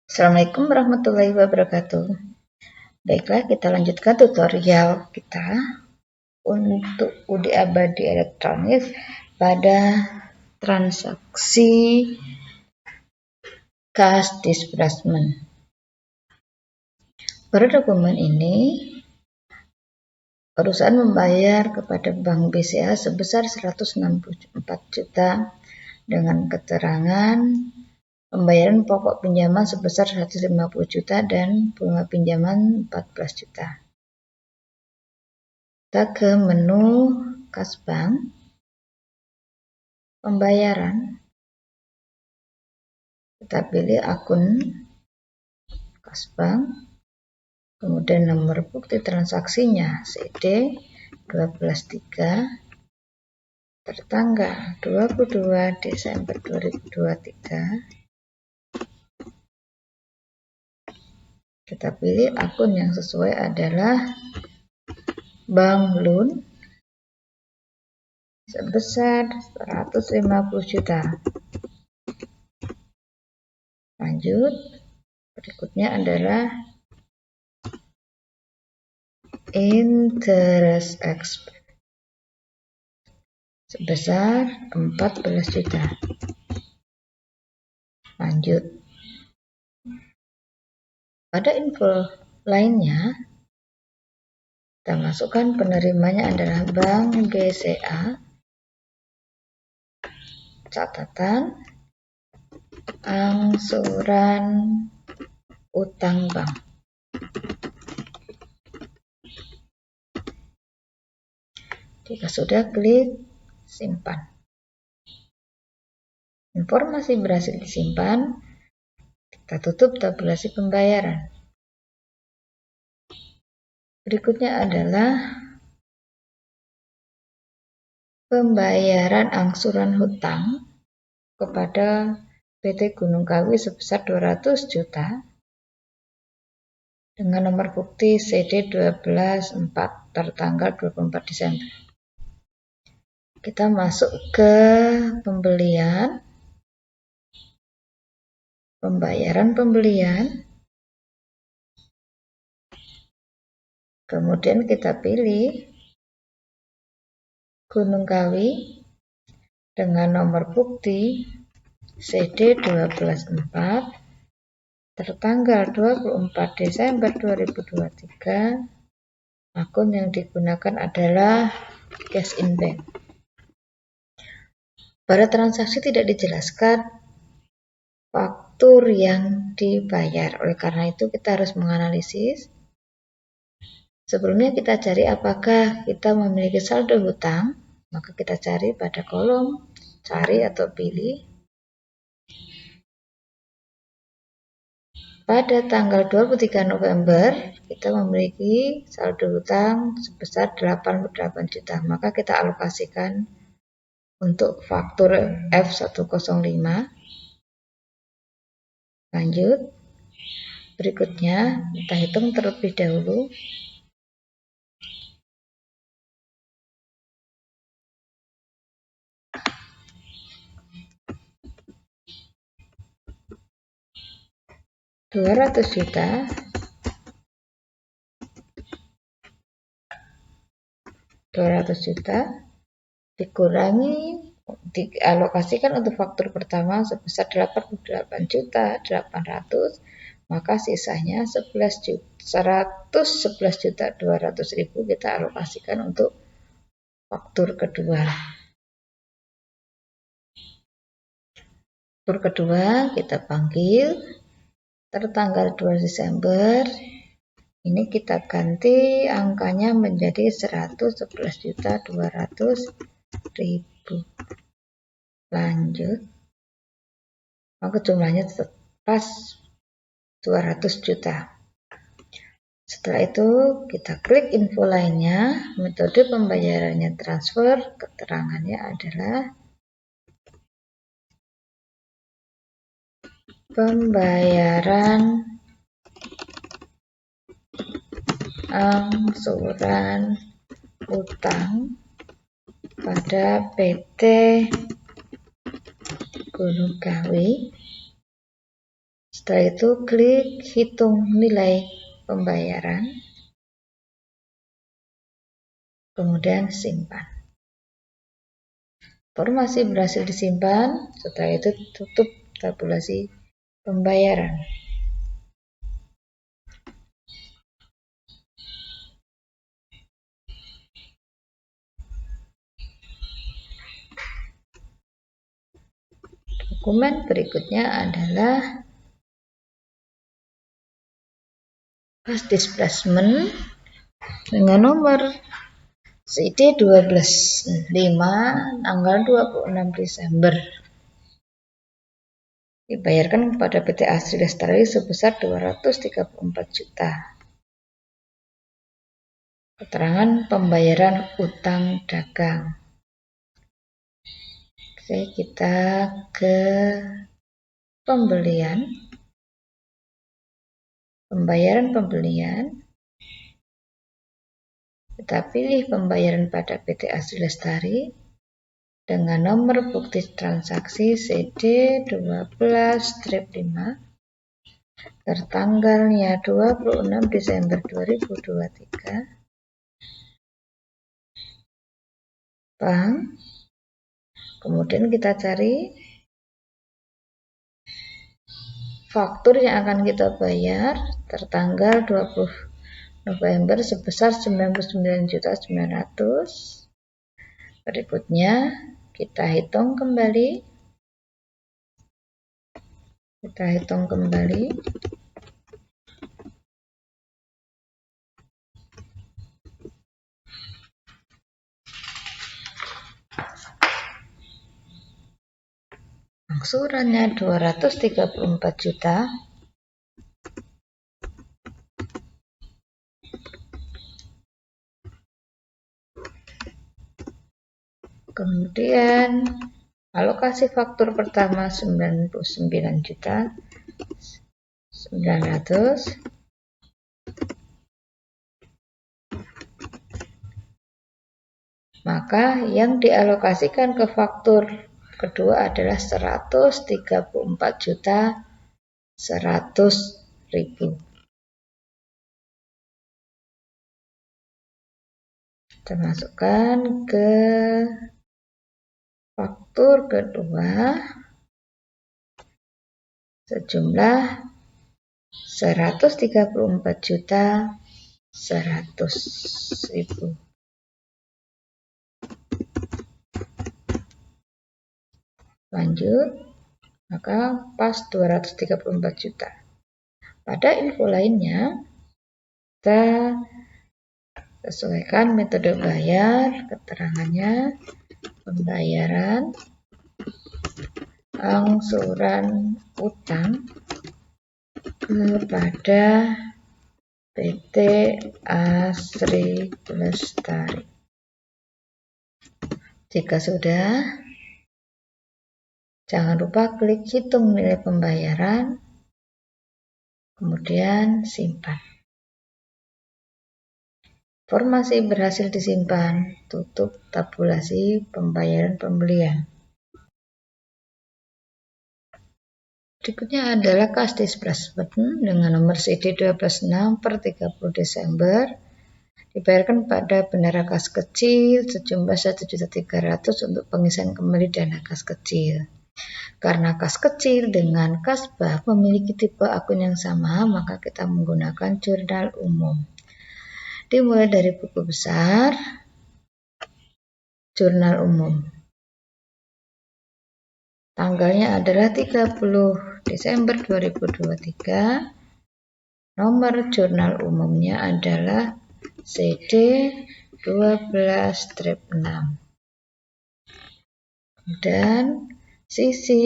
Assalamualaikum warahmatullahi wabarakatuh. Baiklah, kita lanjutkan tutorial kita untuk UD abadi elektronik pada transaksi cash disbursement. Pada dokumen ini, perusahaan membayar kepada Bank BCA sebesar 164 juta dengan keterangan pembayaran pokok pinjaman sebesar 150 juta dan bunga pinjaman 14 juta. Kita ke menu kas bank, pembayaran. Kita pilih akun kas bank, kemudian nomor bukti transaksinya CD 123 tertanggal 22 Desember 2023. Kita pilih akun yang sesuai adalah Bank Loan sebesar 150 juta. Lanjut, berikutnya adalah interest expense sebesar 14 juta. Lanjut. Pada info lainnya, kita masukkan penerimanya adalah Bank BCA. Catatan angsuran utang bank. Jika sudah, klik simpan. Informasi berhasil disimpan. Kita tutup tabulasi pembayaran. Berikutnya adalah pembayaran angsuran hutang kepada PT Gunung Kawi sebesar 200 juta dengan nomor bukti CD 124 tertanggal 24 Desember. Kita masuk ke pembelian, pembayaran pembelian, kemudian kita pilih Gunung Kawi dengan nomor bukti CD 124 tertanggal 24 Desember 2023. Akun yang digunakan adalah cash in bank. Pada transaksi tidak dijelaskan faktur yang dibayar. Oleh karena itu kita harus menganalisis. Sebelumnya kita cari apakah kita memiliki saldo hutang. Maka kita cari pada kolom cari atau pilih. Pada tanggal 23 November kita memiliki saldo hutang sebesar 88 juta. Maka kita alokasikan untuk faktur F105. Lanjut. Berikutnya kita hitung terlebih dahulu. $200 juta dikurangi dialokasikan untuk faktur pertama sebesar 88 juta 800, maka sisanya 111 juta 200.000 kita alokasikan untuk faktur kedua. Faktur kedua kita panggil tertanggal 2 Desember. Ini kita ganti angkanya menjadi 111 juta 200.000. Lanjut. Maka jumlahnya tetap pas 200 juta. Setelah itu kita klik info lainnya. Metode pembayarannya transfer. Keterangannya adalah pembayaran angsuran utang pada PT Gunung Kawi Setelah itu klik hitung nilai pembayaran, kemudian simpan. Informasi berhasil disimpan, setelah itu tutup tabulasi pembayaran. Dokumen berikutnya adalah cash disbursement dengan nomor CD 12 5 tanggal 26 Desember. Dibayarkan kepada PT Asri Lestari sebesar 234 juta. Keterangan pembayaran utang dagang. Oke, kita ke pembelian. Pembayaran pembelian. Kita pilih pembayaran pada PT Asri Lestari dengan nomor bukti transaksi CD 12-5 tertanggalnya 26 Desember 2023. Bank. Kemudian kita cari faktur yang akan kita bayar tertanggal 20 November sebesar 99.900. Berikutnya kita hitung kembali. Angsurannya 234 juta. Kemudian alokasi faktur pertama 99.900. Maka yang dialokasikan ke faktur kedua adalah 134.100.000. Kita masukkan ke faktur kedua sejumlah 134.100.000. Lanjut, maka pas 234 juta. Pada info lainnya, kita sesuaikan metode bayar, keterangannya, pembayaran, angsuran utang kepada PT Asri Lestari. Jika sudah, jangan lupa klik hitung nilai pembayaran, kemudian simpan. Informasi berhasil disimpan, tutup tabulasi pembayaran pembelian. Berikutnya adalah cash disbursement dengan nomor CD 12/6 per 30 Desember. Dibayarkan pada bendahara kas kecil sejumlah 1.300.000 untuk pengisian kembali dana kas kecil. Karena kas kecil dengan kas bank memiliki tipe akun yang sama, maka kita menggunakan jurnal umum. Dimulai dari buku besar, jurnal umum. Tanggalnya adalah 30 Desember 2023. Nomor jurnal umumnya adalah CD 12-6. Dan sisi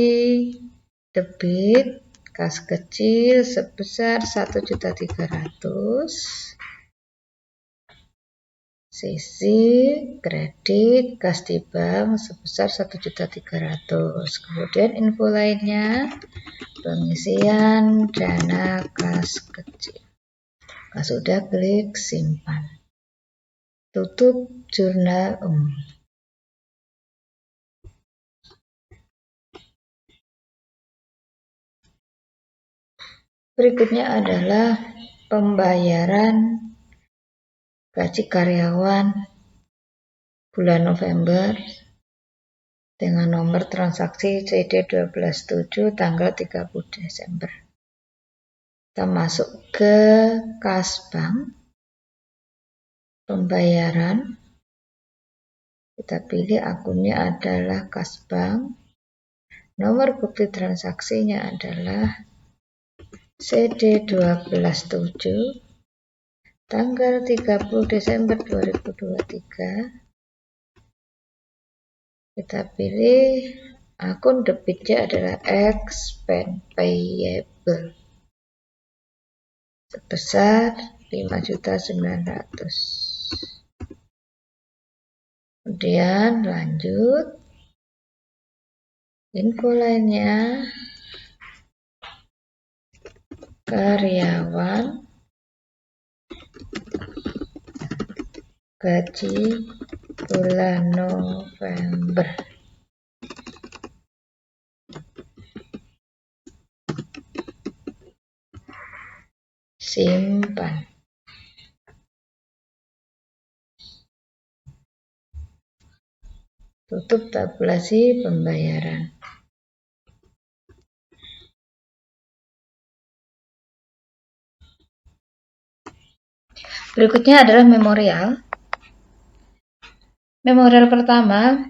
debit kas kecil sebesar 1.300.000. Sisi kredit kas di bank sebesar 1.300.000. Kemudian info lainnya, pengisian dana kas kecil. Nah, sudah, klik simpan. Tutup jurnal umum. Berikutnya adalah pembayaran gaji karyawan bulan November dengan nomor transaksi CD 127 tanggal 30 Desember. Kita masuk ke kas bank, pembayaran. Kita pilih akunnya adalah kas bank. Nomor bukti transaksinya adalah CD 127 tanggal 30 Desember 2023. Kita pilih akun debitnya adalah expense payable sebesar 5.900.000. Kemudian lanjut. Info lainnya, karyawan, gaji bulan November. Simpan. Tutup tabulasi pembayaran. Berikutnya adalah memorial. Memorial pertama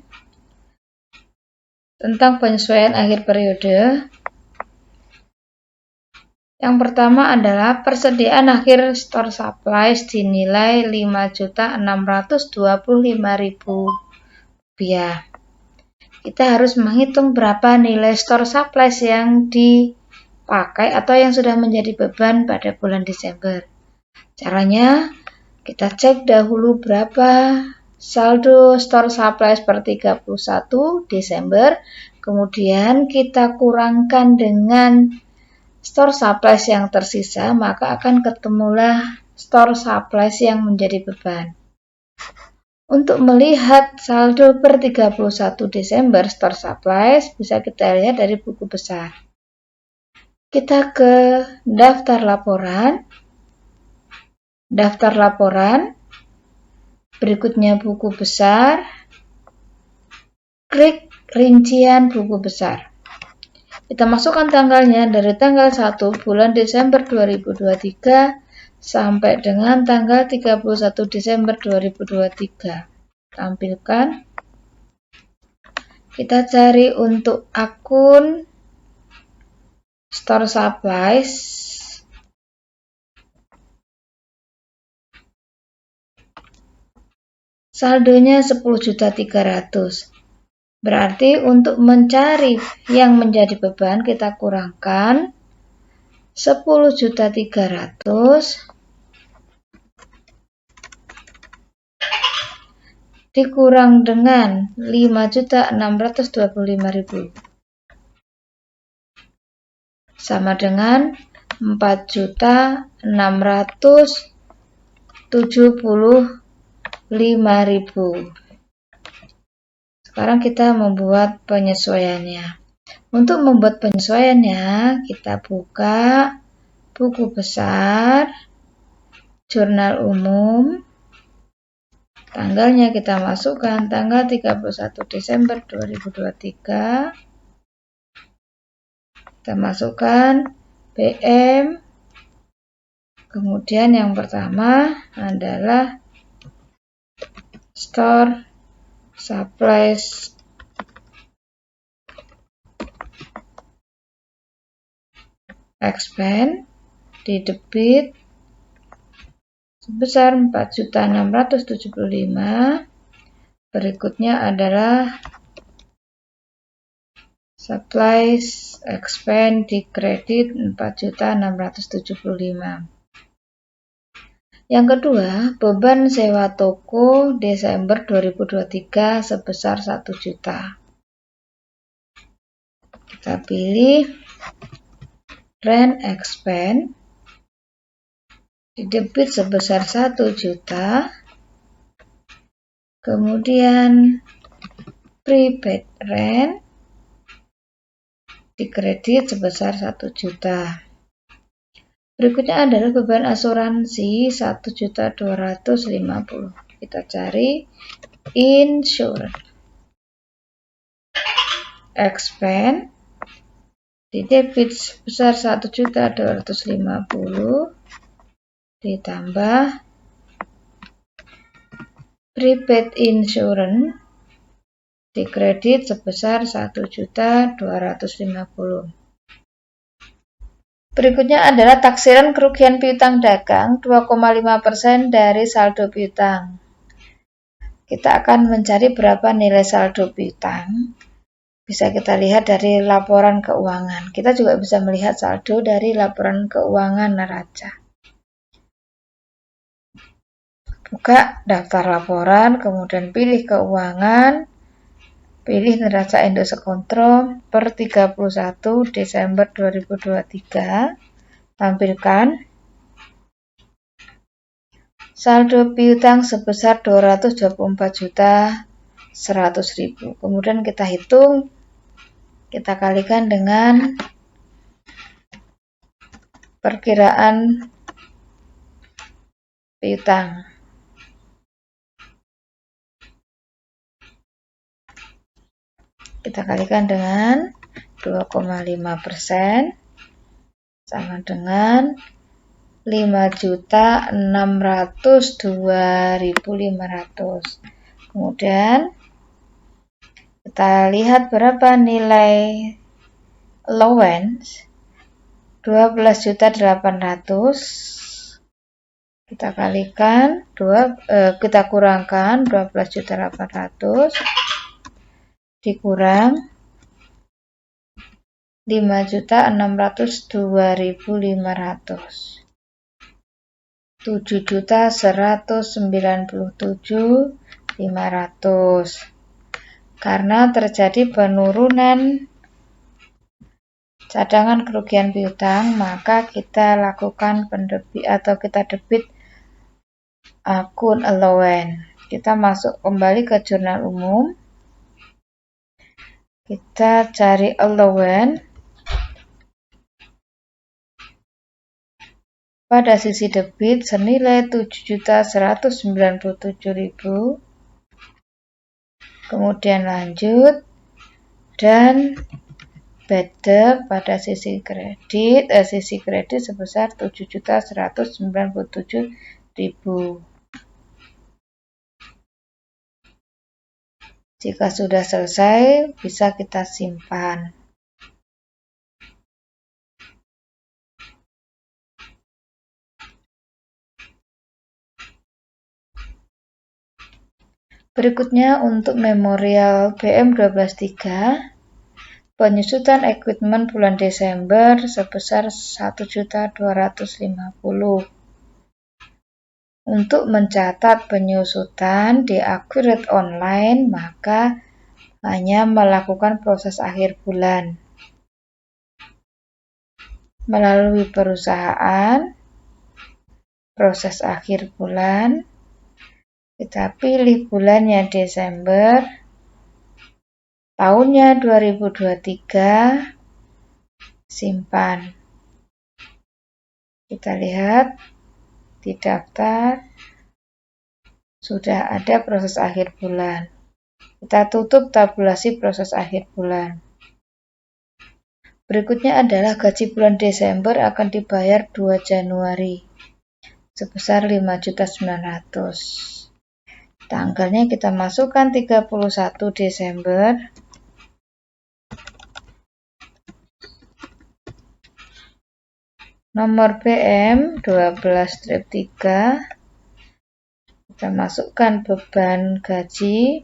tentang penyesuaian akhir periode. Yang pertama adalah persediaan akhir store supplies dinilai Rp5.625.000. Kita harus menghitung berapa nilai store supplies yang dipakai atau yang sudah menjadi beban pada bulan Desember. Caranya, kita cek dahulu berapa saldo store supplies per 31 Desember, kemudian kita kurangkan dengan store supplies yang tersisa, maka akan ketemulah store supplies yang menjadi beban. Untuk melihat saldo per 31 Desember store supplies, bisa kita lihat dari buku besar. Kita ke daftar laporan. Daftar laporan, berikutnya buku besar, klik rincian buku besar. Kita masukkan tanggalnya dari tanggal 1 bulan Desember 2023 sampai dengan tanggal 31 Desember 2023. Tampilkan. Kita cari untuk akun store supplies. Saldonya 10.300.000. Berarti untuk mencari yang menjadi beban kita kurangkan 10.300.000 dikurang dengan 5.625.000 sama dengan 4.675.000. Sekarang kita membuat penyesuaiannya. Untuk membuat penyesuaiannya, kita buka buku besar, jurnal umum. Tanggalnya kita masukkan tanggal 31 Desember 2023. Kita masukkan BM. Kemudian yang pertama adalah store supplies expense di debit sebesar 4.675.000. Berikutnya adalah supplies expense di kredit 4.675.000. Yang kedua, beban sewa toko Desember 2023 sebesar 1 juta. Kita pilih rent expense di debit sebesar 1 juta. Kemudian prepaid rent di kredit sebesar 1 juta. Berikutnya adalah beban asuransi 1.250.000. Kita cari insurance. Expense di debit sebesar 1.250.000 ditambah prepaid insurance di kredit sebesar 1.250.000. Berikutnya adalah taksiran kerugian piutang dagang 2,5% dari saldo piutang. Kita akan mencari berapa nilai saldo piutang. Bisa kita lihat dari laporan keuangan. Kita juga bisa melihat saldo dari laporan keuangan neraca. Buka daftar laporan, kemudian pilih keuangan, pilih neraca Indosekontro per 31 Desember 2023. Tampilkan saldo piutang sebesar 224.100.000. Kemudian kita hitung, kita kalikan dengan perkiraan piutang. Kita kalikan dengan 2,5% sama dengan 5.602.500. Kemudian kita lihat berapa nilai allowance 12.800. Kita kalikan kita kurangkan 12.800 dikurang 5.602.500. 7.197.500. Karena terjadi penurunan cadangan kerugian piutang, maka kita lakukan pendebit atau kita debit akun allowance. Kita masuk kembali ke jurnal umum. Kita cari allowance. Pada sisi debit senilai 7.197.000. Kemudian lanjut dan bad debt pada sisi kredit sebesar 7.197.000. Jika sudah selesai, bisa kita simpan. Berikutnya untuk memorial BM123, penyusutan equipment bulan Desember sebesar 1.250.000. Untuk mencatat penyusutan di Accurate Online, maka hanya melakukan proses akhir bulan. Melalui perusahaan, proses akhir bulan, kita pilih bulannya Desember, tahunnya 2023, simpan. Kita lihat di daftar sudah ada proses akhir bulan. Kita tutup tabulasi proses akhir bulan. Berikutnya adalah gaji bulan Desember akan dibayar 2 Januari sebesar 5.900.000. Tanggalnya kita masukkan 31 Desember. Nomor BM 12-3. Kita masukkan beban gaji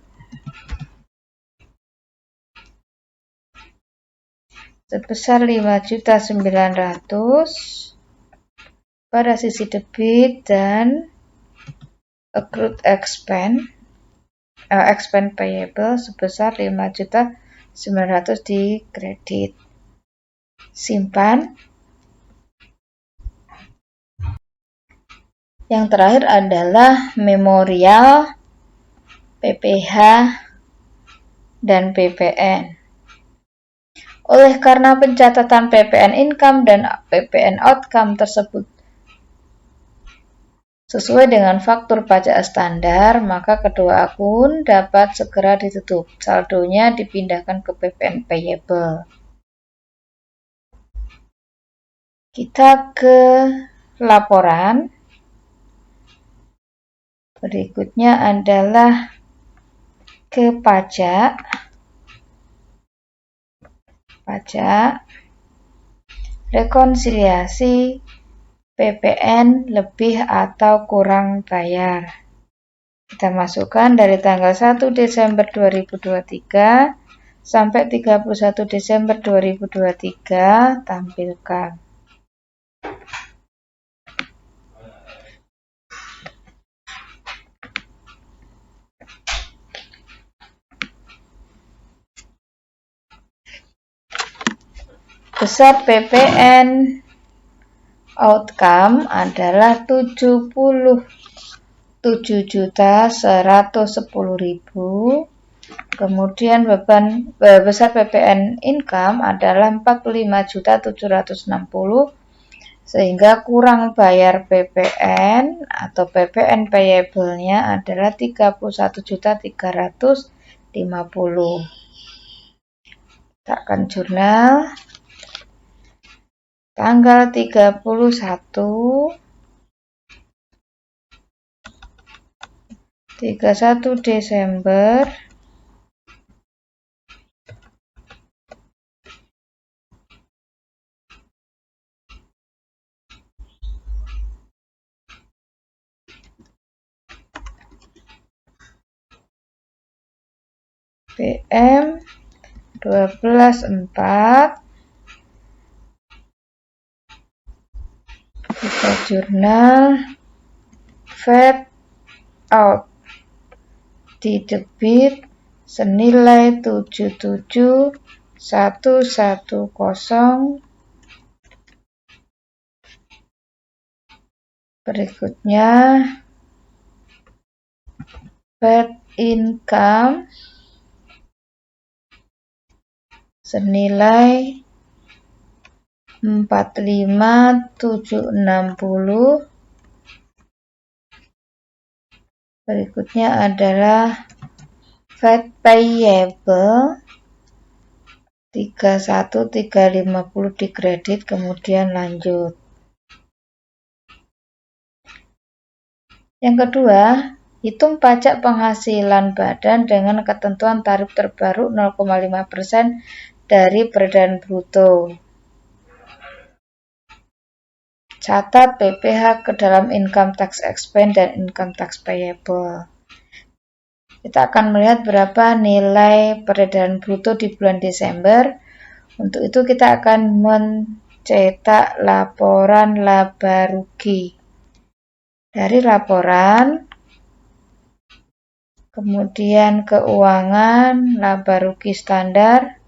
sebesar 5.900.000 pada sisi debit dan accrued expense payable sebesar 5.900.000 di kredit. Simpan. Yang terakhir adalah memorial, PPh, dan PPN. Oleh karena pencatatan PPN income dan PPN outcome tersebut sesuai dengan faktur pajak standar, maka kedua akun dapat segera ditutup. Saldonya dipindahkan ke PPN payable. Kita ke laporan. Berikutnya adalah ke pajak. Rekonsiliasi PPN lebih atau kurang bayar. Kita masukkan dari tanggal 1 Desember 2023 sampai 31 Desember 2023, tampilkan. Besar PPN outcome adalah 77.110.000. Kemudian besar PPN income adalah 45.760.000, sehingga kurang bayar PPN atau PPN payable-nya adalah 31.350.000. Letakkan jurnal. Tanggal 31 Desember PM 12.4, buka jurnal, fed out di debit senilai 77.110. Berikutnya fed income senilai 45.760. Berikutnya adalah fed payable 31.350 dikredit, kemudian lanjut. Yang kedua, hitung pajak penghasilan badan dengan ketentuan tarif terbaru 0,5% dari peredaran bruto. Catat PPh ke dalam income tax expense dan income tax payable. Kita akan melihat berapa nilai peredaran bruto di bulan Desember. Untuk itu kita akan mencetak laporan laba rugi. Dari laporan, kemudian keuangan, laba rugi standar,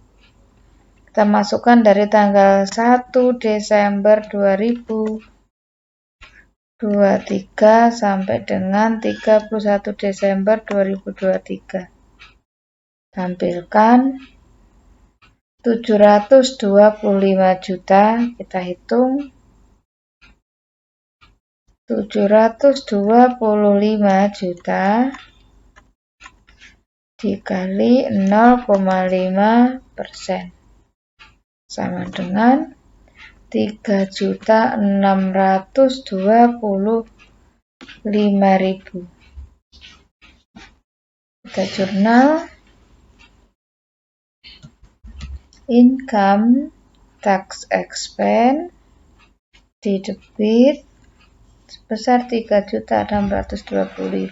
kita masukkan dari tanggal 1 Desember 2023 sampai dengan 31 Desember 2023. Tampilkan 725 juta, kita hitung 725 juta dikali 0,5% sama dengan 3.625.000. Kita jurnal. Income tax expense di debit sebesar 3.625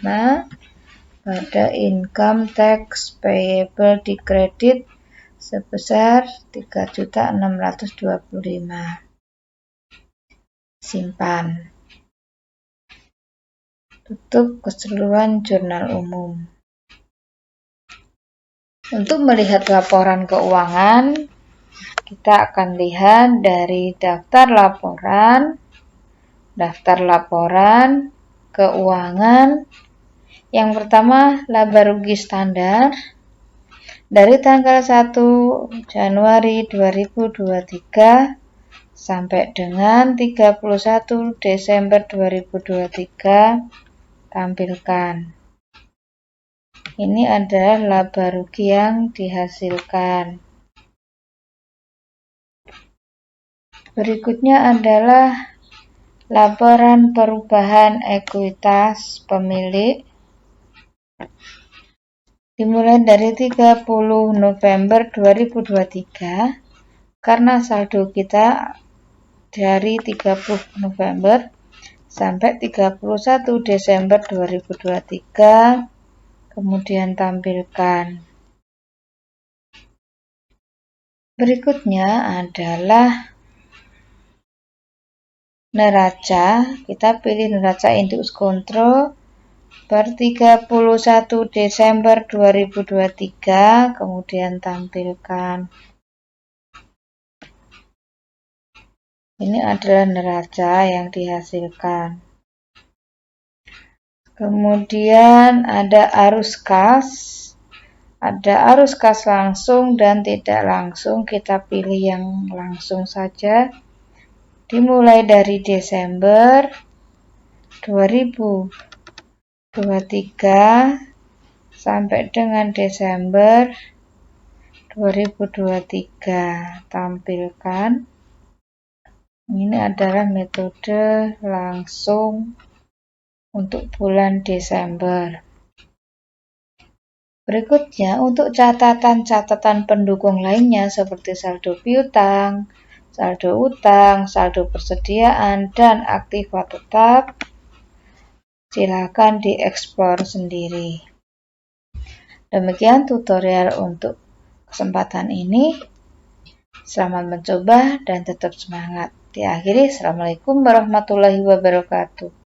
pada income tax payable di kredit sebesar 3.625. Simpan. Tutup keseluruhan jurnal umum. Untuk melihat laporan keuangan, kita akan lihat dari daftar laporan keuangan. Yang pertama, laba rugi standar. dari tanggal 1 Januari 2023 sampai dengan 31 Desember 2023 tampilkan. Ini adalah laba rugi yang dihasilkan. Berikutnya adalah laporan perubahan ekuitas pemilik. Dimulai dari 30 November 2023, karena saldo kita dari 30 November sampai 31 Desember 2023, kemudian tampilkan. Berikutnya adalah neraca. Kita pilih neraca indeks kontrol per 31 Desember 2023, kemudian tampilkan. Ini adalah neraca yang dihasilkan. Kemudian ada arus kas. Ada arus kas langsung dan tidak langsung. Kita pilih yang langsung saja. Dimulai dari Desember 2023 sampai dengan Desember 2023. Tampilkan. Ini adalah metode langsung untuk bulan Desember. Berikutnya, untuk catatan-catatan pendukung lainnya seperti saldo piutang, saldo utang, saldo persediaan, dan aktiva tetap, silakan dieksplor sendiri. Demikian tutorial untuk kesempatan ini. Selamat mencoba dan tetap semangat. Diakhiri, Assalamualaikum warahmatullahi wabarakatuh.